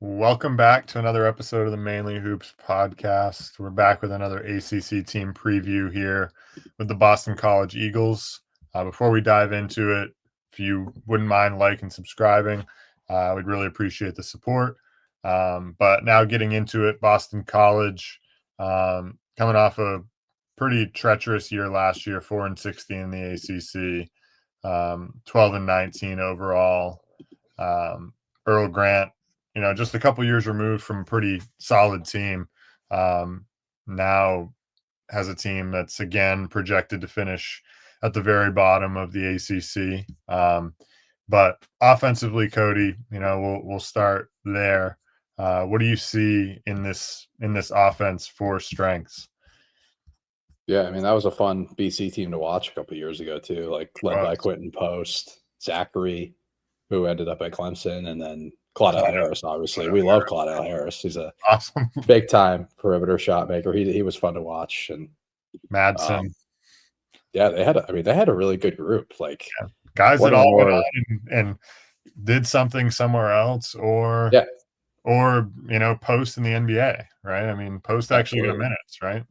Welcome back to another episode of the Mainly Hoops podcast. We're back with another ACC team preview here with the Boston College Eagles. Before we dive into it, if you wouldn't mind liking and subscribing, we'd really appreciate the support. But now getting into it, Boston College coming off a pretty treacherous year last year, 4-16 in the ACC, 12-19 overall. Earl Grant, just a couple years removed from a pretty solid team, now has a team that's again projected to finish at the very bottom of the ACC. But offensively, Cody, we'll start there. What do you see in this offense for strengths? Yeah, I mean, that was a fun BC team to watch a couple years ago too, like led by Quentin Post, Zachary, who ended up at Clemson, and then Claudel Harris, obviously. We love Claudel Harris. He's a awesome big time perimeter shot maker. He was fun to watch. And Madsen. Yeah, they had a really good group. Like guys that all went on and did something somewhere else or Post in the NBA, right? I mean, Post actually got minutes, right?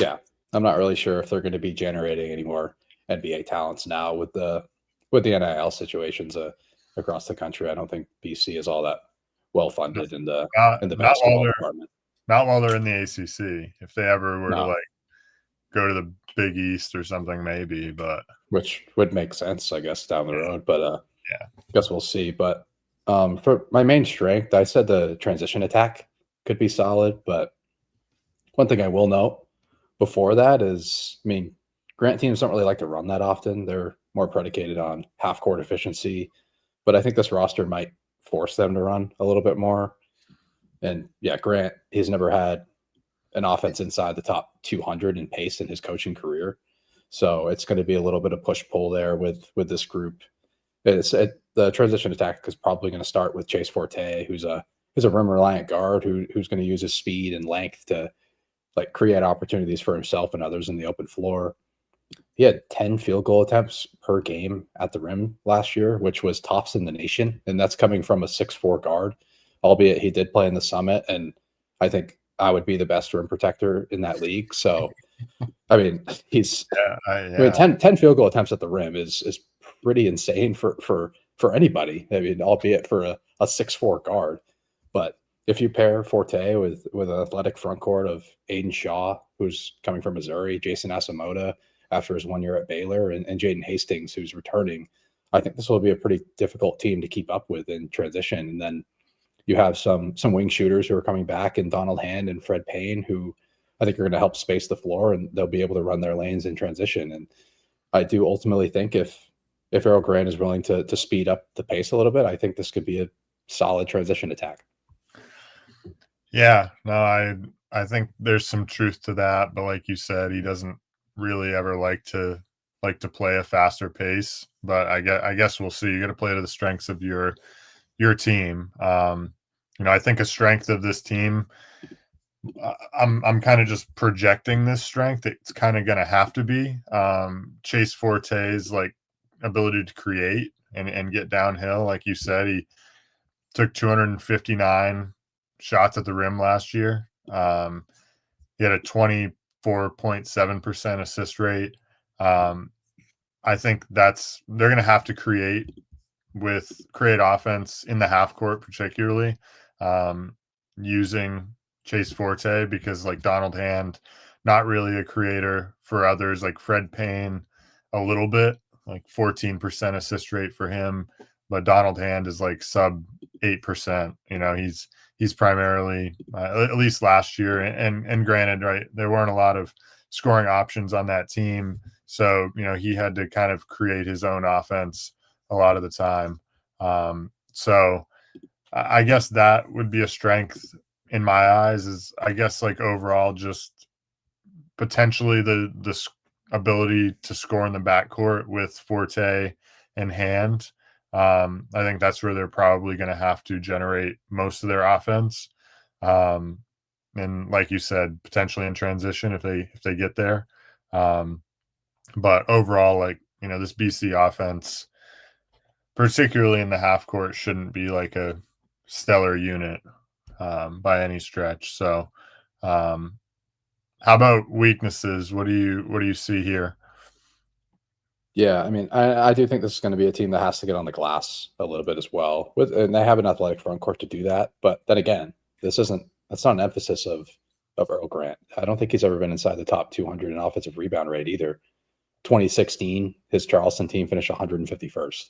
Yeah. I'm not really sure if they're going to be generating any more NBA talents now with the NIL situations across the country. I don't think BC is all that well funded in the basketball department. Not while they're in the ACC. If they ever were to go to the Big East or something, maybe, but which would make sense, I guess, down the road. But I guess we'll see. But for my main strength, I said the transition attack could be solid. But one thing I will note before that is, I mean, Grant teams don't really like to run that often. They're more predicated on half-court efficiency. But I think this roster might force them to run a little bit more. And, yeah, Grant, he's never had an offense inside the top 200 in pace in his coaching career. So it's going to be a little bit of push-pull there with this group. The transition attack is probably going to start with Chase Forte, who's a rim-reliant guard who's going to use his speed and length to create opportunities for himself and others in the open floor. He had 10 field goal attempts per game at the rim last year, which was tops in the nation. And that's coming from a 6'4" guard, albeit he did play in the Summit. And I think I would be the best rim protector in that league. So, I mean, he's 10 field goal attempts at the rim is pretty insane for anybody. I mean, albeit for a 6'4" guard. But if you pair Forte with an athletic front court of Aiden Shaw, who's coming from Missouri, Jason Asamoah after his 1 year at Baylor, and Jaden Hastings, who's returning, I think this will be a pretty difficult team to keep up with in transition. And then you have some wing shooters who are coming back in Donald Hand and Fred Payne, who I think are going to help space the floor, and they'll be able to run their lanes in transition. And I do ultimately think if Earl Grant is willing to speed up the pace a little bit, I think this could be a solid transition attack. Yeah, no, I think there's some truth to that, but like you said, he doesn't really ever like to play a faster pace. But I guess we'll see. You got to play to the strengths of your team. I think a strength of this team, I'm kind of just projecting this strength. It's kind of going to have to be Chase Forte's ability to create and get downhill. Like you said, he took 259 shots at the rim last year. He had a 24.7% assist rate. I think they're going to have to create offense in the half court, particularly using Chase Forte, because Donald Hand, not really a creator for others, like Fred Payne, a little bit, 14% assist rate for him. But Donald Hand is sub 8%. He's primarily, at least last year, and granted, right, there weren't a lot of scoring options on that team. So, he had to kind of create his own offense a lot of the time. So I guess that would be a strength in my eyes, is I guess overall just potentially the ability to score in the backcourt with Forte and Hand. I think that's where they're probably going to have to generate most of their offense. And like you said, potentially in transition if they get there. But overall, this BC offense, particularly in the half court, shouldn't be a stellar unit. by any stretch. So, how about weaknesses? What do you see here? Yeah, I mean, I do think this is going to be a team that has to get on the glass a little bit as well. And they have an athletic front court to do that. But then again, that's not an emphasis of Earl Grant. I don't think he's ever been inside the top 200 in offensive rebound rate either. 2016, his Charleston team finished 151st.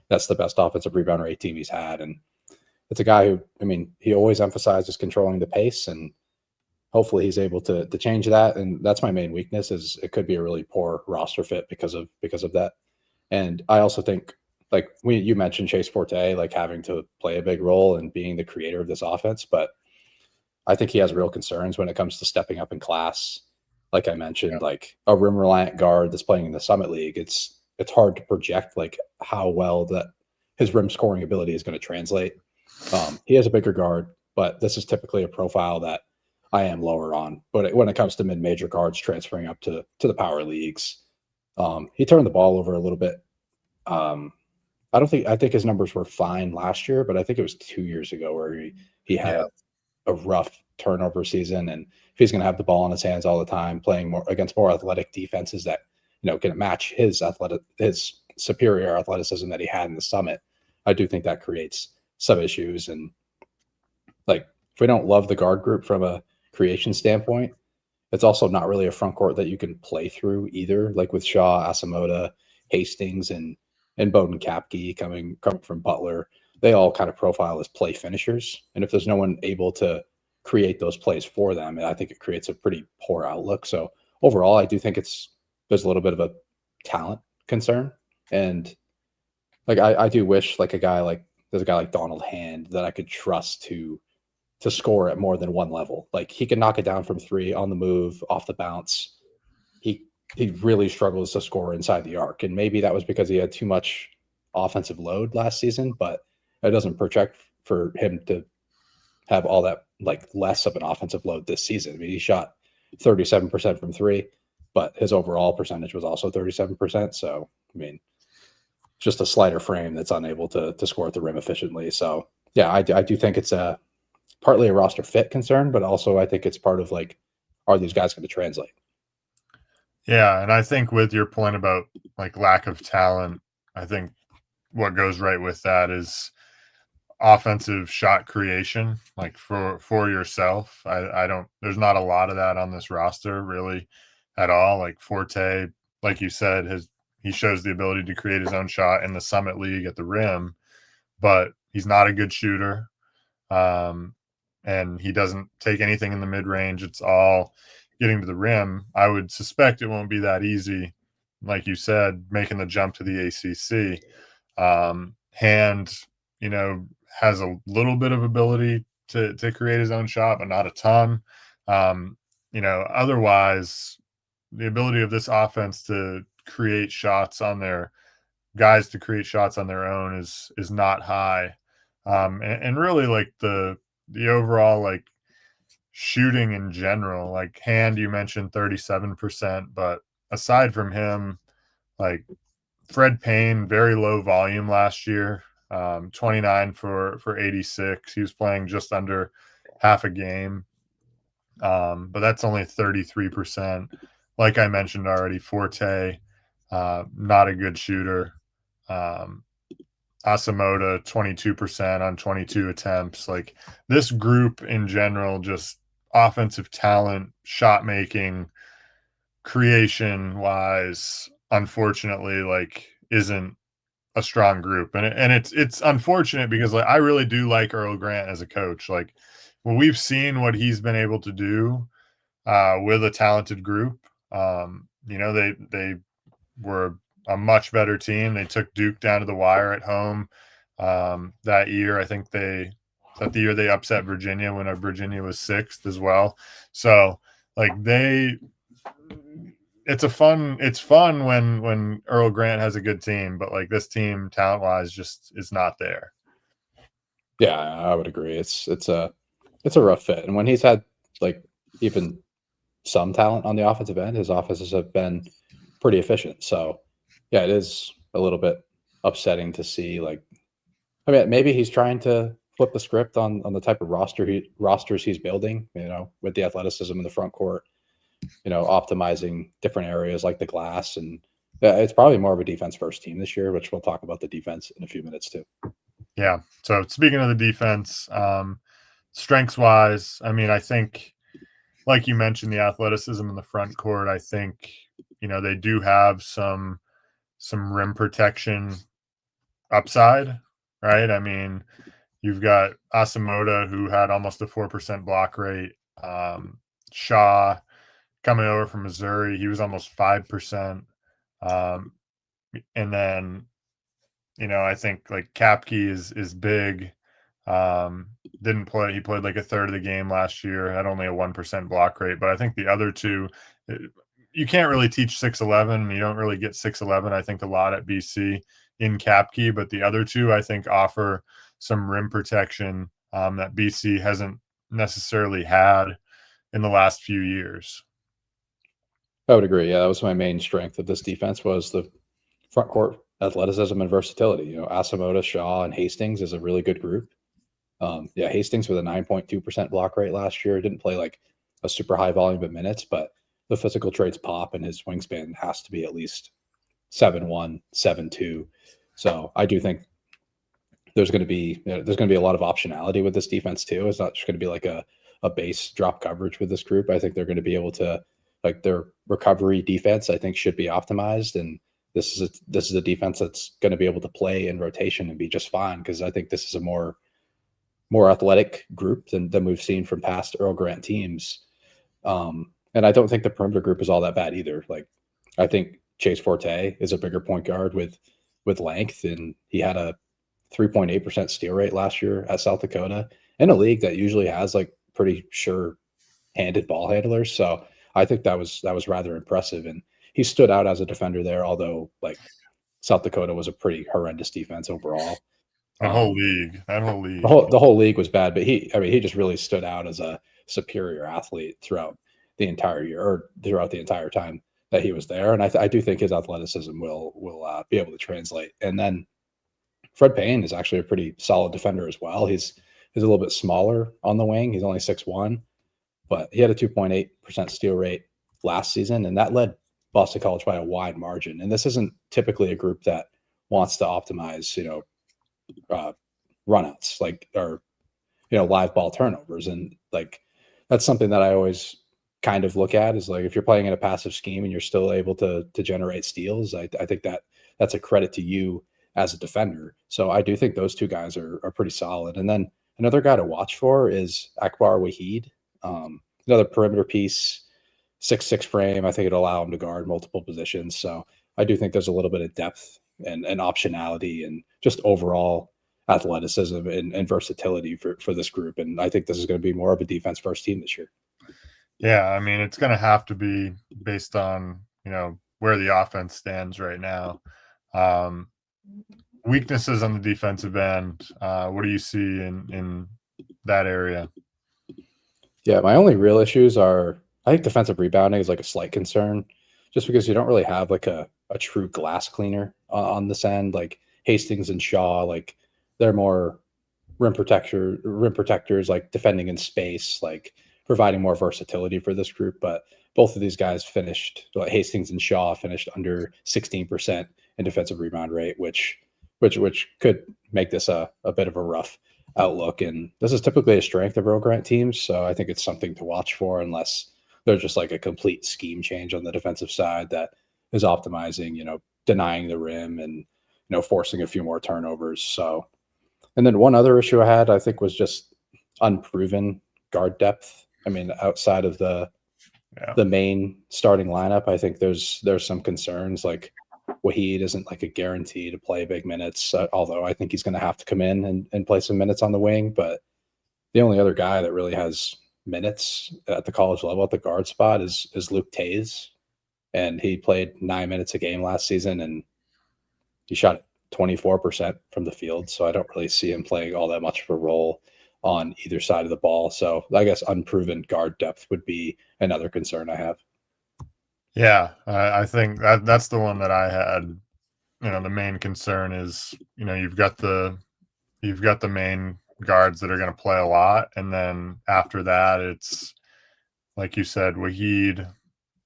That's the best offensive rebound rate team he's had, and it's a guy who, I mean, he always emphasizes controlling the pace, and hopefully he's able to change that. And that's my main weakness, is it could be a really poor roster fit because of that. And I also think, like you mentioned Chase Forte, like having to play a big role and being the creator of this offense, but I think he has real concerns when it comes to stepping up in class. Like I mentioned, like a rim reliant guard that's playing in the Summit League, it's hard to project like how well that his rim scoring ability is going to translate. He has a bigger guard, but this is typically a profile that I am lower on. But when it comes to mid-major guards transferring up to the power leagues, he turned the ball over a little bit. I think his numbers were fine last year, but I think it was 2 years ago where he had a rough turnover season. And if he's going to have the ball in his hands all the time, playing more against more athletic defenses that can match his superior athleticism that he had in the Summit, I do think that creates some issues. And like, if we don't love the guard group from a creation standpoint, it's also not really a front court that you can play through either. Like with Shaw, Asamoah, Hastings, and Bowden Kapke coming from Butler, they all kind of profile as play finishers. And if there's no one able to create those plays for them, I think it creates a pretty poor outlook. So overall, I do think there's a little bit of a talent concern. And like I do wish there's a guy like Donald Hand that I could trust to score at more than one level. Like he can knock it down from three, on the move, off the bounce. He really struggles to score inside the arc. And maybe that was because he had too much offensive load last season, but it doesn't project for him to have all that like less of an offensive load this season. I mean, he shot 37% from three, but his overall percentage was also 37%. So, I mean, just a slighter frame that's unable to score at the rim efficiently. So yeah, I do think it's partly a roster fit concern, but also I think it's part of like, are these guys going to translate? Yeah, and I think with your point about like lack of talent, I think what goes right with that is offensive shot creation, like for yourself. I don't there's not a lot of that on this roster really at all. Like Forte, like you said, he shows the ability to create his own shot in the Summit League at the rim, but he's not a good shooter. And he doesn't take anything in the mid range. It's all getting to the rim. I would suspect it won't be that easy, like you said, making the jump to the ACC. Hand, has a little bit of ability to create his own shot, but not a ton. Otherwise, the ability of this offense to create shots on their guys to create shots on their own is not high. And really like the overall like shooting in general, like Hand, you mentioned 37%, but aside from him, like Fred Payne, very low volume last year, 29 for 86. He was playing just under half a game, but that's only 33%. Like I mentioned already, Forte, not a good shooter. Asamoah, 22% on 22 attempts. Like this group in general, just offensive talent, shot making, creation wise, unfortunately, like isn't a strong group. And it's unfortunate because like I really do like Earl Grant as a coach. Like when we've seen what he's been able to do with a talented group, they were a much better team. They took Duke down to the wire at home that year. I think the year they upset Virginia when Virginia was sixth as well. So like it's fun when Earl Grant has a good team, but like this team talent wise just is not there. Yeah, I would agree. It's a rough fit. And when he's had like even some talent on the offensive end, his offenses have been pretty efficient. So yeah, it is a little bit upsetting to see, like, I mean, maybe he's trying to flip the script on the type of rosters he's building, with the athleticism in the front court, optimizing different areas like the glass. And it's probably more of a defense first team this year, which we'll talk about the defense in a few minutes too. Yeah. So speaking of the defense, strengths wise, I mean, I think, like you mentioned, the athleticism in the front court, I think, they do have some rim protection upside, right? I mean, you've got Asamoah, who had almost a 4% block rate. Shaw coming over from Missouri, he was almost 5%. And then, I think like Kapke is big. Didn't play. He played like a third of the game last year, had only a 1% block rate. But I think the other two, you can't really teach 6'11. You don't really get 6'11, I think, a lot at BC in Kapke. But the other two, I think, offer some rim protection that BC hasn't necessarily had in the last few years. I would agree. Yeah, that was my main strength of this defense was the front court athleticism and versatility. Asamoah, Shaw, and Hastings is a really good group. Hastings with a 9.2% block rate last year. Didn't play like a super high volume of minutes, but the physical traits pop, and his wingspan has to be at least 7'1", 7'2". So I do think there's going to be a lot of optionality with this defense too. It's not just going to be like a base drop coverage with this group. I think they're going to be able to, like, their recovery defense, I think, should be optimized, and this is a defense that's going to be able to play in rotation and be just fine, because I think this is a more athletic group than we've seen from past Earl Grant teams. And I don't think the perimeter group is all that bad either. Like, I think Chase Forte is a bigger point guard with length, and he had a 3.8% steal rate last year at South Dakota in a league that usually has like pretty sure-handed ball handlers. So I think that was rather impressive, and he stood out as a defender there. Although, like, South Dakota was a pretty horrendous defense overall. That whole league. The whole league was bad, but he just really stood out as a superior athlete throughout the entire year, or throughout the entire time that he was there. And I do think his athleticism will be able to translate. And then Fred Payne is actually a pretty solid defender as well. He's a little bit smaller on the wing. He's only 6'1", but he had a 2.8% steal rate last season, and that led Boston College by a wide margin. And this isn't typically a group that wants to optimize, runouts, like, or live ball turnovers. And like, that's something that I always kind of look at, is like, if you're playing in a passive scheme and you're still able to generate steals, I think that's a credit to you as a defender. So I do think those two guys are pretty solid. And then another guy to watch for is Akbar Wahid, another perimeter piece, 6'6" frame. I think it'll allow him to guard multiple positions. So I do think there's a little bit of depth and optionality and just overall athleticism and versatility for this group. And I think this is going to be more of a defense first team this year. Yeah, I mean, it's going to have to be based on, where the offense stands right now. Weaknesses on the defensive end, what do you see in that area? Yeah, my only real issues are, I think defensive rebounding is like a slight concern, just because you don't really have like a true glass cleaner on this end. Like Hastings and Shaw, like, they're more rim protectors, like defending in space, like providing more versatility for this group. But both of these guys finished, like Hastings and Shaw finished under 16% in defensive rebound rate, which could make this a bit of a rough outlook. And this is typically a strength of Earl Grant teams. So I think it's something to watch for, unless they're just like a complete scheme change on the defensive side that is optimizing, denying the rim and, forcing a few more turnovers. So, and then one other issue I had, I think, was just unproven guard depth. I mean, outside of the main starting lineup, I think there's some concerns. Like, Wahid isn't like a guarantee to play big minutes, although I think he's going to have to come in and play some minutes on the wing. But the only other guy that really has minutes at the college level at the guard spot is Luke Taze, and he played 9 minutes a game last season, and he shot 24% from the field. So I don't really see him playing all that much of a role on either side of the ball. So I guess unproven guard depth would be another concern I have. Yeah, I think that's the one that I had. The main concern is, you've got the main guards that are going to play a lot. And then after that, it's like you said, Wahid,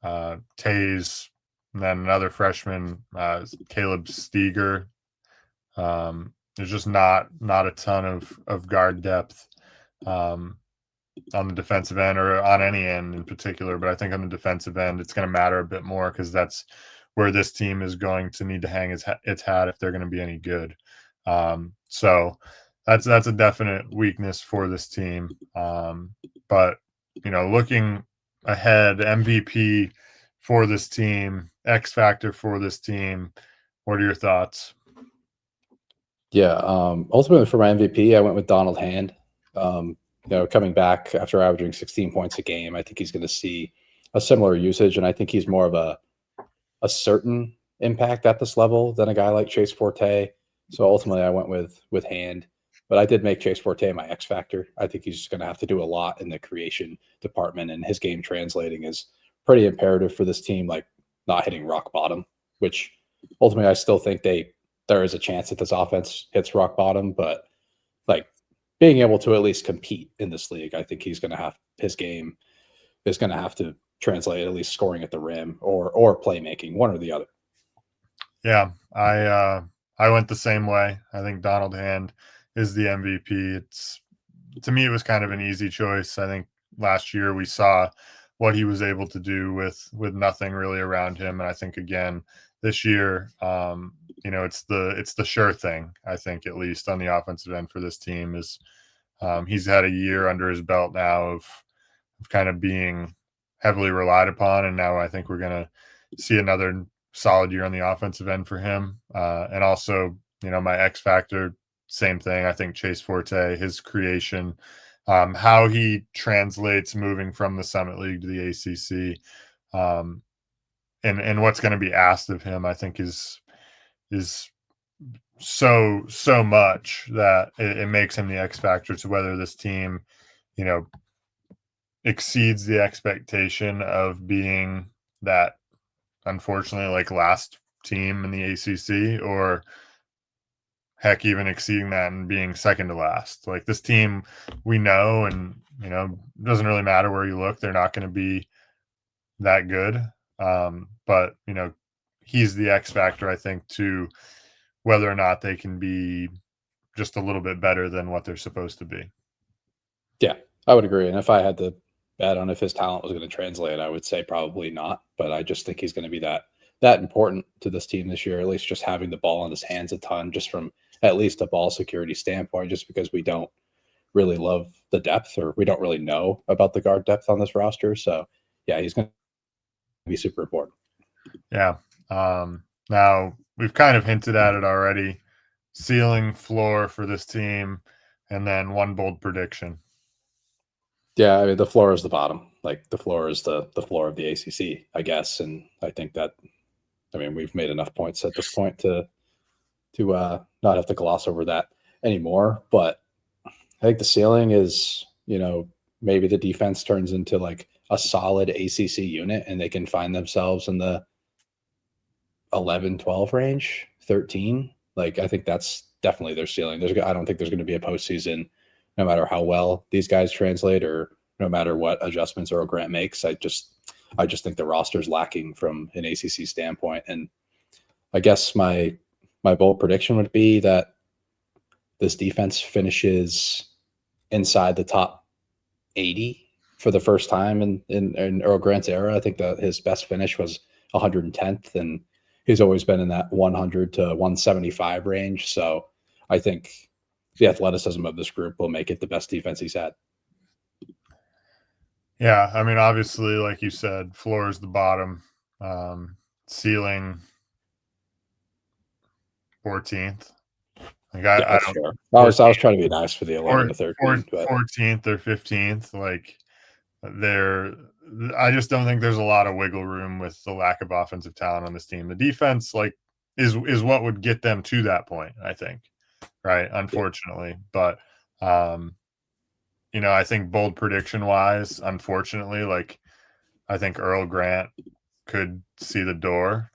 Taze, and then another freshman, Caleb Steger. There's just not a ton of guard depth on the defensive end or on any end in particular. But I think on the defensive end, it's going to matter a bit more because that's where this team is going to need to hang its hat if they're going to be any good. So that's a definite weakness for this team. But looking ahead, MVP for this team, X factor for this team. What are your thoughts? Yeah, ultimately for my MVP, I went with Donald Hand. Coming back after averaging 16 points a game, I think he's going to see a similar usage, and I think he's more of a certain impact at this level than a guy like Chase Forte. So ultimately, I went with Hand, but I did make Chase Forte my X factor. I think he's going to have to do a lot in the creation department, and his game translating is pretty imperative for this team. Like not hitting rock bottom, which ultimately I still think there is a chance that this offense hits rock bottom, but like being able to at least compete in this league, I think his game is going to have to translate at least scoring at the rim or playmaking, one or the other. Yeah, I went the same way. I think Donald Hand is the MVP. To me, it was kind of an easy choice. I think last year we saw what he was able to do with nothing really around him, and I think again this year, it's the sure thing. I think at least on the offensive end for this team is he's had a year under his belt now of kind of being heavily relied upon, and now I think we're gonna see another solid year on the offensive end for him. And also, my X factor, same thing. I think Chase Forte, his creation, how he translates moving from the Summit League to the ACC, and what's going to be asked of him, I think is so much that it makes him the X factor to whether this team, exceeds the expectation of being that, unfortunately, like last team in the ACC, or heck, even exceeding that and being second to last. Like this team, we know, and it doesn't really matter where you look, they're not going to be that good. But he's the X factor, I think, to whether or not they can be just a little bit better than what they're supposed to be. Yeah, I would agree. And if I had to bet on if his talent was going to translate, I would say probably not. But I just think he's going to be that important to this team this year, at least just having the ball in his hands a ton, just from at least a ball security standpoint, just because we don't really love the depth or we don't really know about the guard depth on this roster. So yeah, he's going to be super important. Yeah. Now we've kind of hinted at it already. Ceiling, floor for this team, and then one bold prediction. Yeah, I mean the floor is the bottom. Like the floor is the floor of the ACC, I guess. And I think that, I mean, we've made enough points at this point to not have to gloss over that anymore. But I think the ceiling is, maybe the defense turns into like a solid ACC unit and they can find themselves in the 11, 12 range, 13. Like, I think that's definitely their ceiling. I don't think there's going to be a postseason, no matter how well these guys translate or no matter what adjustments Earl Grant makes. I just think the roster's lacking from an ACC standpoint. And I guess my bold prediction would be that this defense finishes inside the top 80 for the first time in Earl Grant's era. I think that his best finish was 110th, and he's always been in that 100 to 175 range. So I think the athleticism of this group will make it the best defense he's had. Yeah, I mean, obviously, like you said, floor is the bottom, ceiling 14th. Like I don't. Fair. I was trying to be nice for the 11 to 13, but 14th or 15th. Like I just don't think there's a lot of wiggle room with the lack of offensive talent on this team. The defense, like, is what would get them to that point, I think. Right. Unfortunately. But I think bold prediction wise, unfortunately, like I think Earl Grant could see the door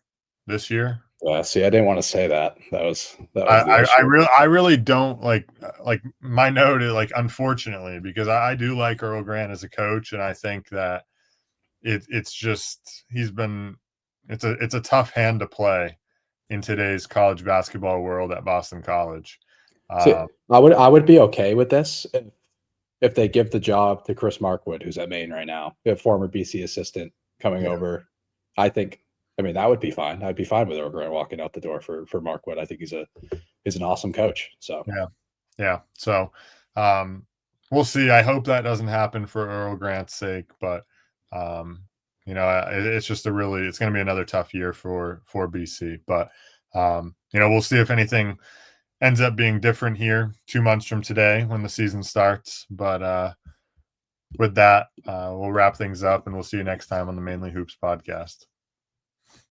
this year. Yeah, see, I didn't want to say that. That was the issue. I really don't like my note is like unfortunately because I do like Earl Grant as a coach, and I think that it's just it's a tough hand to play in today's college basketball world at Boston College. See, I would be okay with this if they give the job to Chris Markwood, who's at Maine right now, a former BC assistant coming Yeah. over. I mean, that would be fine. I'd be fine with Earl Grant walking out the door for Markwood. I think he's an awesome coach. So Yeah. So we'll see. I hope that doesn't happen for Earl Grant's sake, but it's just it's going to be another tough year for BC. But we'll see if anything ends up being different here 2 months from today when the season starts. But with that, we'll wrap things up, and we'll see you next time on the Mainly Hoops podcast.